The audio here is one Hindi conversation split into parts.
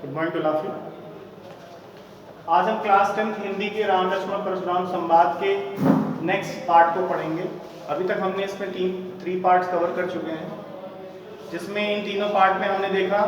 Good morning to all. आज हम क्लास 10 हिंदी के राम लक्ष्मण परशुराम संवाद के नेक्स्ट पार्ट को पढ़ेंगे। अभी तक हमने इसमें थ्री पार्ट्स कवर कर चुके हैं, जिसमें इन तीनों पार्ट में हमने देखा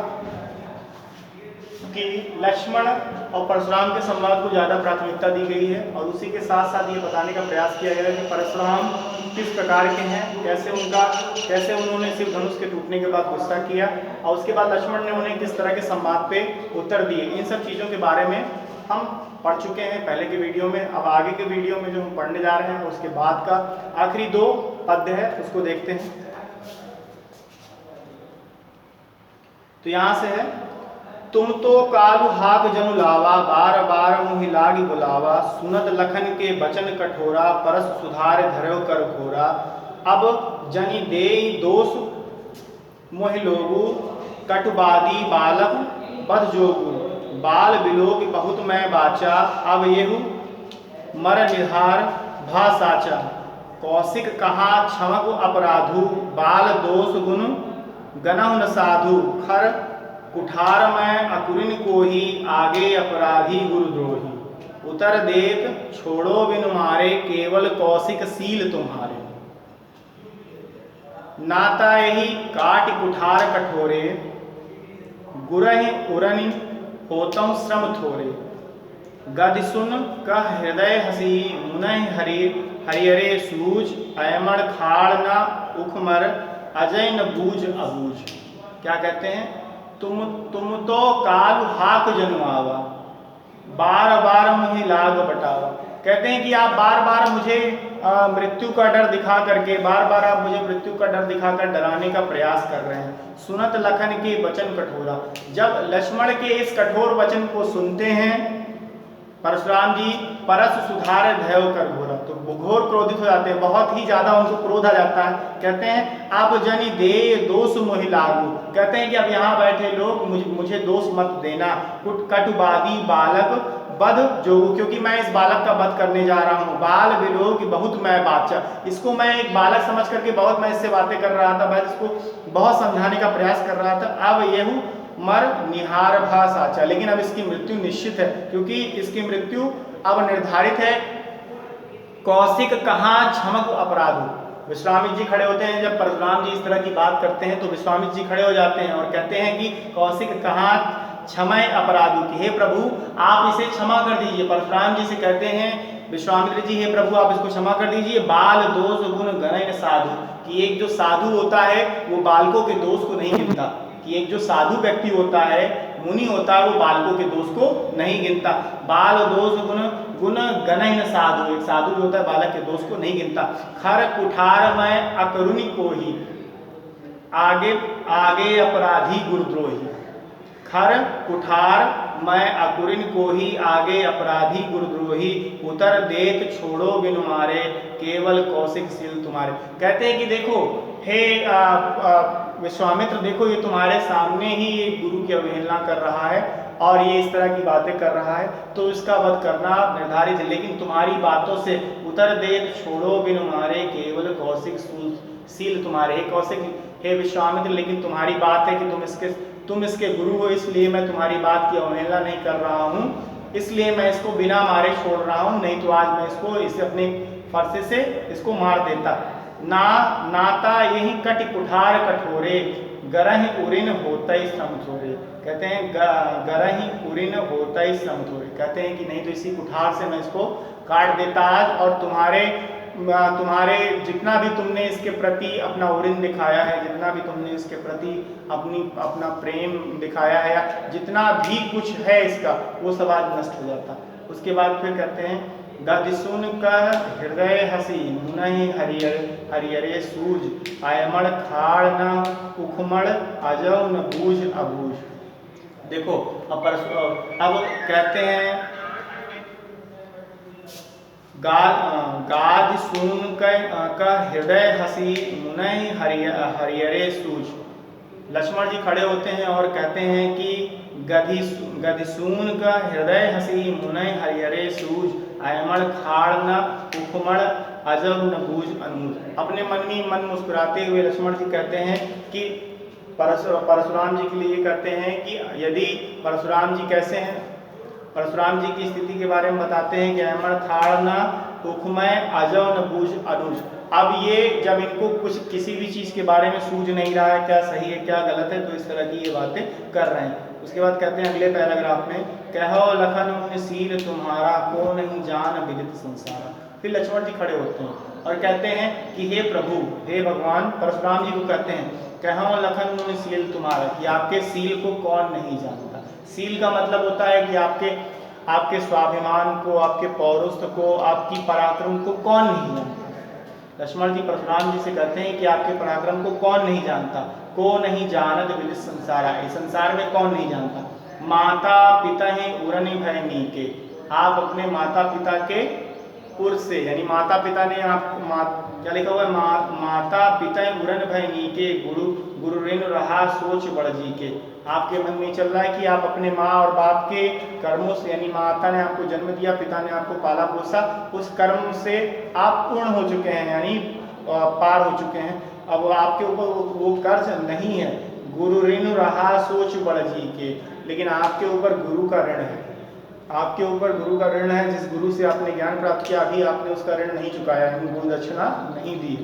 कि लक्ष्मण और परशुराम के संवाद को ज़्यादा प्राथमिकता दी गई है, और उसी के साथ साथ ये बताने का प्रयास किया गया है कि परशुराम किस प्रकार के हैं, कैसे उन्होंने शिव धनुष के टूटने के बाद गुस्सा किया, और उसके बाद लक्ष्मण ने उन्हें किस तरह के संवाद पे उत्तर दिए। इन सब चीज़ों के बारे में हम पढ़ चुके हैं पहले के वीडियो में। अब आगे के वीडियो में जो हम पढ़ने जा रहे हैं उसके बाद का आखिरी 2 पद्य है, उसको देखते हैं। तो यहाँ से है, तुम तो कालु हाक जनु लावा, बार बार मुहि लागी बुलावा, सुनत लखन के बचन कठोरा, परस सुधार धरो कर घोरा, अब जनि देई दोष मोहि लोगु, कटुबादी बालक बध जोगु, बाल बिलोक बहुत मैं बाचा, अब येहु मर निहार भा साचा, कौशिक कहा क्षमक अपराधु, बाल दोष गुण गनहु न साधु, खर कुठार में अकुरिन को ही, आगे अपराधी गुरुद्रोही, उतर देत छोड़ो बिनु मारे, केवल कौशिक सील तुम्हारे, नाता यही काट कुठार कठोरे, गुरहि उरनि होतम श्रम थोरे, गद सुन कह हृदय हसी, मुनहि हरियरे सूझ, अयमण खाड़ न उखमर, अजय न बूझ अबूझ। क्या कहते हैं? तुम तो काल हाक जन्मावा, बार बार मुझे लाग बटावा। कहते हैं कि आप बार बार मुझे मृत्यु का डर दिखा करके, बार बार आप मुझे मृत्यु का डर दिखाकर डराने का प्रयास कर रहे हैं। सुनत लखन के वचन कठोरा, जब लक्ष्मण के इस कठोर वचन को सुनते हैं परशुराम जी, परस सुधार धैर्य कर घोरा, तो घोर क्रोधित हो जाते हैं, बहुत ही ज्यादा उनको क्रोध आ जाता है। कहते हैं अब जनि दे दोष मोहि लागू, कहते हैं कि अब यहाँ बैठे लोग मुझे दोष मत देना, कटुबादी बालक बध जोगु, क्योंकि मैं इस बालक का वध करने जा रहा हूँ, बाल बिलोक बहुत मैं बाचा, इसको मैं एक बालक समझ करके बहुत मैं इससे बातें कर रहा था, मैं इसको बहुत समझाने का प्रयास कर रहा था, अब येहु मर निहार भा साचा, लेकिन अब इसकी मृत्यु निश्चित है, क्योंकि इसकी मृत्यु अब निर्धारित है। कौशिक कहाँ क्षमक अपराधु, विश्वामित्र जी खड़े होते हैं, जब परशुराम जी इस तरह की बात करते हैं तो विश्वामित्र जी खड़े हो जाते हैं और कहते हैं कि कौशिक कहाँ क्षमय अपराधु, कि हे प्रभु आप इसे क्षमा कर दीजिए। परशुराम जी से कहते हैं विश्वामित्र जी, हे प्रभु आप इसको क्षमा कर दीजिए, बाल दोष गुण गणन साधु, कि एक जो साधु होता है वो बालकों के दोष को नहीं गिनता, कि एक जो साधु व्यक्ति होता है, मुनि होता है, वो बालकों के दोष को नहीं गिनता। बाल दोष गुण गणन साधु, एक साधु जो होता है बालक के दोष को नहीं गिनता। खर कुठार में अकरुणि को ही, आगे अपराधी गुरुद्रोही, खर कुठार मैं अकुरिन को ही, आगे अपराधी गुरुद्रोही, उतर देत छोड़ो बिनु मारे, केवल कौशिक सील तुम्हारे। कहते हैं कि देखो हे विश्वामित्र, देखो ये तुम्हारे सामने ही एक गुरु की अवहेलना कर रहा है और ये इस तरह की बातें कर रहा है, तो इसका वध करना निर्धारित है, लेकिन तुम्हारी बातों से उतर देत छोड़ो बिनु मारे, केवल कौशिक सील तुम्हारे। हे कौशिक, हे विश्वामित्र, लेकिन तुम्हारी बात है कि तुम इसके गुरु हो, इसलिए मैं तुम्हारी बात की अवहेलना नहीं कर रहा हूँ, इसलिए मैं इसको बिना मारे छोड़ रहा हूँ, नहीं तो आज मैं इसको इसे अपने फरसे से इसको मार देता। नाता यही कट कुठार कठोरे, गरहि उरिन होतई समझोरे। कहते हैं गरहि उरिन होतई समझोरे, कहते हैं कि नहीं तो इसी कुठार से मैं इसको काट देता आज, और तुम्हारे जितना भी तुमने इसके प्रति अपना उरिन दिखाया है, जितना भी तुमने इसके प्रति अपना प्रेम दिखाया है, या जितना भी कुछ है इसका, वो सब आज नष्ट हो जाता। उसके बाद फिर कहते हैं गद सुन कर हृदय हसी, मुनहि हरियरे सूझ, अयमण खाड़ न उखमड़, अजौ न बूझ अबूझ। देखो अब कहते हैं गाद सुन का हृदय हसी, मुनहि हरियरे सूझ। लक्ष्मण जी खड़े होते हैं और कहते हैं कि गधिसून का हृदय हसी, मुनहि हरियरे सूझ, अयमण खाड़ न उखमड़, अजब न बूझ अनूझ। अपने मन में मन मुस्कुराते हुए लक्ष्मण जी कहते हैं कि परशुराम जी के लिए ये कहते हैं कि यदि परशुराम जी कैसे हैं, परशुराम जी की स्थिति के बारे में बताते हैं कि अमर थाड़ न उखमय अजव न बूझ अनुज। अब ये जब इनको कुछ किसी भी चीज़ के बारे में सूझ नहीं रहा है क्या सही है क्या गलत है, तो इस तरह की ये बातें कर रहे हैं। उसके बाद कहते हैं अगले पैराग्राफ में, कहो लखन मुनि सील तुम्हारा को नहीं जान विदित संसारा। फिर लक्ष्मण जी खड़े होते हैं और कहते हैं कि हे प्रभु, हे भगवान, परशुराम जी को कहते हैं, कहो लखन मुनि सील तुम्हारा, कि आपके सील को कौन नहीं जानता। सील का मतलब होता है कि आपके स्वाभिमान को, आपके पौरुष को, आपकी पराक्रम को कौन नहीं जानता। लक्ष्मण जी परशुराम जी से कहते हैं कि आपके पराक्रम को कौन नहीं जानता। को नहीं जानत विदित संसारा, इस संसार में कौन नहीं जानता। माता पिता हैं उरनि भय नीके, आप अपने माता पिता के उर से, यानी माता पिता ने आप क्या लिखा हुआ है, माता पिता उरन भय नीके, गुरु ऋण रहा सोच बड़ जी के। आपके मन में चल रहा है कि आप अपने माँ और बाप के कर्मों से, यानी माता ने आपको जन्म दिया, पिता ने आपको पाला पोसा, उस कर्म से आप पूर्ण हो चुके हैं, यानी पार हो चुके हैं। अब आपके ऊपर वो कर्ज नहीं है। गुरु ऋण रहा सोच बड़ जी के, लेकिन आपके ऊपर गुरु का ऋण है। आपके ऊपर गुरु का ऋण है। जिस गुरु से आपने ज्ञान प्राप्त किया, अभी आपने उसका ऋण नहीं चुकाया, गुरु दक्षिणा नहीं दी।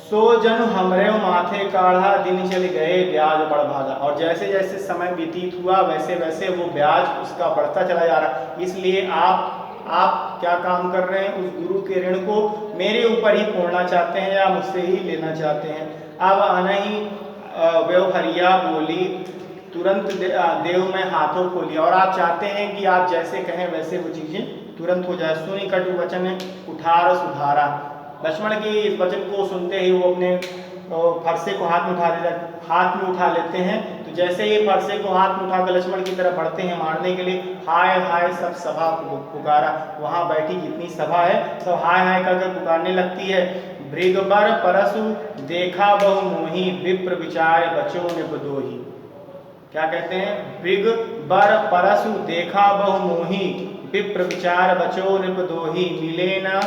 सो जन हमरे माथे काढ़ा, दिन चल गए ब्याज बढ़ भागा। और जैसे जैसे समय व्यतीत हुआ वैसे वैसे वो ब्याज उसका बढ़ता चला जा रहा। इसलिए आप क्या काम कर रहे हैं, उस गुरु के ऋण को मेरे ऊपर ही फोड़ना चाहते हैं या मुझसे ही लेना चाहते हैं। अब अनही व्यवहरिया बोली, तुरंत देव में हाथों खोली। और आप चाहते हैं कि आप जैसे कहें वैसे वो चीज़ें तुरंत हो जाए। सुनी कटु वचन उठार सुधारा। लक्ष्मण की इस वचन को सुनते ही वो अपने फरसे को हाथ में उठा लेते हैं। तो जैसे ही फरसे को हाथ में उठाकर लक्ष्मण की तरफ बढ़ते हैं मारने के लिए, हाय हाय सब सभा पुकारा। वहाँ बैठी जितनी सभा है सब हाय हाय करके पुकारने लगती है। भृगबर परसु देखा बहु मोही, विप्र विचार बचो निपदोही। क्या कहते हैं, भृग बर परसु देखा बहु मोही, विप्र विचार बचो निपदोही, मिले न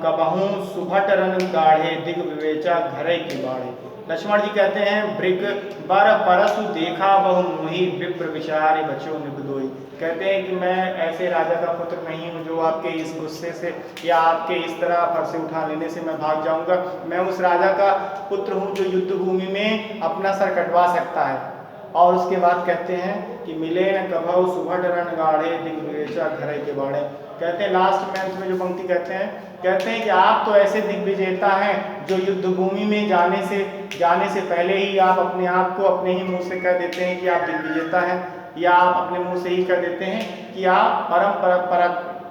कबहू सुभट रन गाढ़े, दिग विवेचा घरे की बाढ़े। लक्ष्मण जी कहते हैं, भृग बर परसु देखा बहु मोही, विप्र विचार बचो निपदोही। कहते हैं कि मैं ऐसे राजा का पुत्र नहीं हूँ जो आपके इस गुस्से से या आपके इस तरह फरसे उठा लेने से मैं भाग जाऊंगा। मैं उस राजा का पुत्र हूँ जो युद्ध भूमि में अपना सर कटवा सकता है। और उसके बाद कहते हैं कि मिले न कभौ सुभट रण गाढ़े, दिग विवेचा घरे के बाढ़े। कहते हैं लास्ट में अंत में जो पंक्ति कहते हैं कि आप तो ऐसे दिग्विजेता हैं जो युद्ध भूमि में जाने से पहले ही आप अपने आप को अपने ही मुंह से कह देते हैं कि आप दिग्विजेता हैं, या आप अपने मुंह से ही कह देते हैं कि आप परम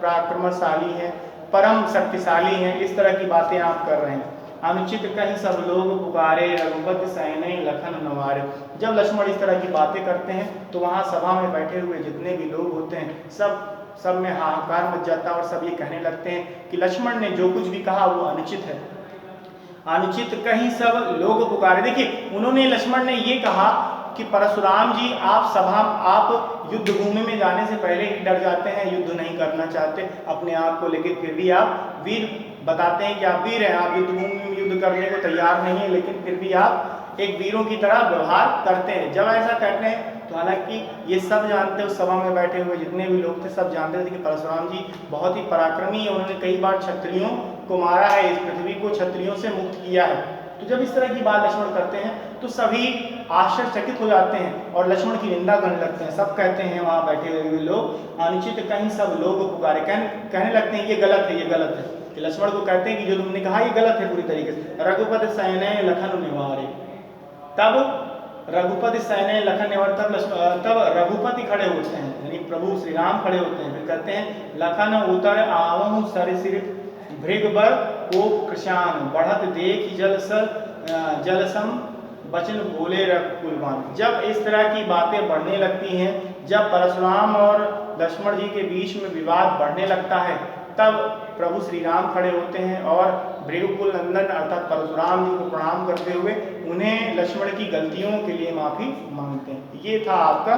पराक्रमशाली हैं, परम शक्तिशाली हैं। इस तरह की बातें आप कर रहे हैं। अनुचित कहीं सब लोग पुकारे, रघुपति सैने लखन नवारे। जब लक्ष्मण इस तरह की बातें करते हैं तो वहाँ सभा में बैठे हुए जितने भी लोग होते हैं सब में हाहाकार मच जाता है और सब ये कहने लगते हैं कि लक्ष्मण ने जो कुछ भी कहा वो अनुचित है। अनुचित कहीं सब लोग पुकारे। देखिए, उन्होंने, लक्ष्मण ने ये कहा कि परशुराम जी आप युद्ध भूमि में जाने से पहले ही डर जाते हैं, युद्ध नहीं करना चाहते अपने आप को, लेकिन फिर भी आप वीर बताते हैं कि आप वीर हैं, आप युद्ध भूमि में युद्ध करने को तैयार नहीं है, लेकिन फिर भी आप एक वीरों की तरह व्यवहार करते हैं। जब ऐसा कहते हैं तो हालांकि ये सब जानते, उस सभा में बैठे हुए जितने भी लोग थे सब जानते थे कि परशुराम जी बहुत ही पराक्रमी है, उन्होंने कई बार क्षत्रियों को मारा है, इस पृथ्वी को क्षत्रियों से मुक्त किया है। तो जब इस तरह की बात लक्ष्मण करते हैं तो सभी आश्चर्यचकित हो जाते हैं और लक्ष्मण की निंदा करने लगते हैं। सब कहते हैं वहाँ बैठे हुए लोग, अनुचित कहीं सब लोग पुकारे, कहने लगते हैं ये गलत है, ये गलत है। कि लक्ष्मण को कहते हैं कि जो तुमने कहा ये गलत है पूरी तरीके से। रघुपति सैने लखन निवारे। तब रघुपति सैने लखन निवारे, तब रघुपति खड़े होते हैं, यानी प्रभु श्री राम खड़े होते हैं। फिर कहते हैं लखन उतर आवहु सरिसिर, भृगबर को कृशान, बढ़त देख जलसम वचन बोले रघुकुलवान। जब इस तरह की बातें बढ़ने लगती हैं, जब परशुराम और लक्ष्मण जी के बीच में विवाद बढ़ने लगता है, तब प्रभु श्री राम खड़े होते हैं और भृगुकुल नंदन अर्थात परशुराम जी को प्रणाम करते हुए उन्हें लक्ष्मण की गलतियों के लिए माफी मांगते हैं। ये था आपका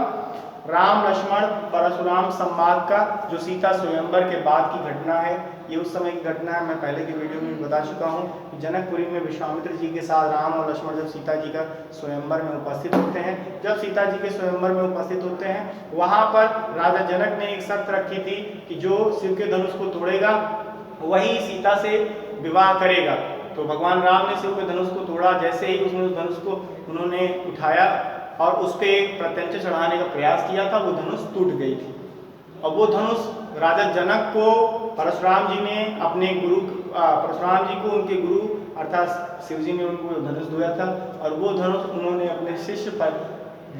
राम लक्ष्मण परशुराम संवाद का, जो सीता स्वयंवर के बाद की घटना है। ये उस समय की घटना है, मैं पहले की वीडियो में बता चुका हूँ कि जनकपुरी में विश्वामित्र जी के साथ राम और लक्ष्मण जब सीता जी का स्वयंवर में उपस्थित होते हैं, जब सीता जी के स्वयंवर में उपस्थित होते हैं, वहाँ पर राजा जनक ने एक शर्त रखी थी कि जो शिव के धनुष को तोड़ेगा वही सीता से विवाह करेगा। तो भगवान राम ने शिव के धनुष को तोड़ा, जैसे ही उसने उस धनुष को उन्होंने उठाया और उस पर एक प्रत्यंचा चढ़ाने का प्रयास किया था, वो धनुष टूट गई थी। और वो धनुष राजा जनक को परशुराम जी ने अपने गुरु परशुराम जी को उनके गुरु अर्थात शिव जी ने उनको धनुष दिया था, और वो धनुष उन्होंने अपने शिष्य पर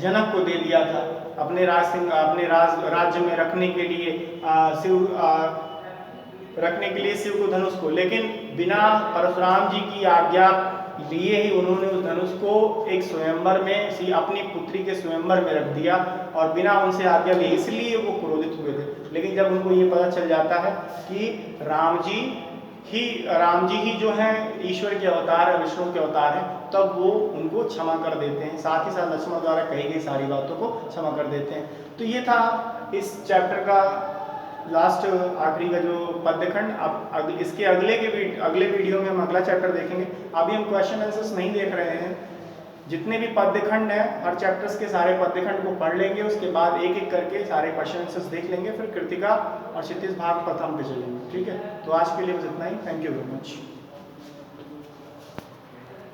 जनक को दे दिया था अपने राज्य में रखने के लिए, शिव को धनुष को। लेकिन बिना परशुराम जी की आज्ञा लिए ही उन्होंने उस धनुष को एक स्वयंवर में अपनी पुत्री के स्वयंवर में रख दिया और बिना उनसे आज्ञा लिए, इसलिए वो क्रोधित हुए थे। लेकिन जब उनको ये पता चल जाता है कि राम जी ही जो है ईश्वर के अवतार है, विष्णु के अवतार है, तब वो उनको क्षमा कर देते हैं, साथ ही साथ लक्ष्मण द्वारा कही गई सारी बातों को क्षमा कर देते हैं। तो ये था इस चैप्टर का लास्ट आखिरी का जो पद्यखंड। अब इसके अगले वीडियो में हम अगला चैप्टर देखेंगे। अभी हम क्वेश्चन आंसर्स नहीं देख रहे हैं, जितने भी पद्यखंड हैं हर चैप्टर्स के सारे पद्यखंड को पढ़ लेंगे, उसके बाद एक एक करके सारे क्वेश्चन आंसर्स देख लेंगे, फिर कृतिका और क्षितिज भाग प्रथम पे चलेंगे। ठीक है, तो आज के लिए बस इतना ही। Thank you very much.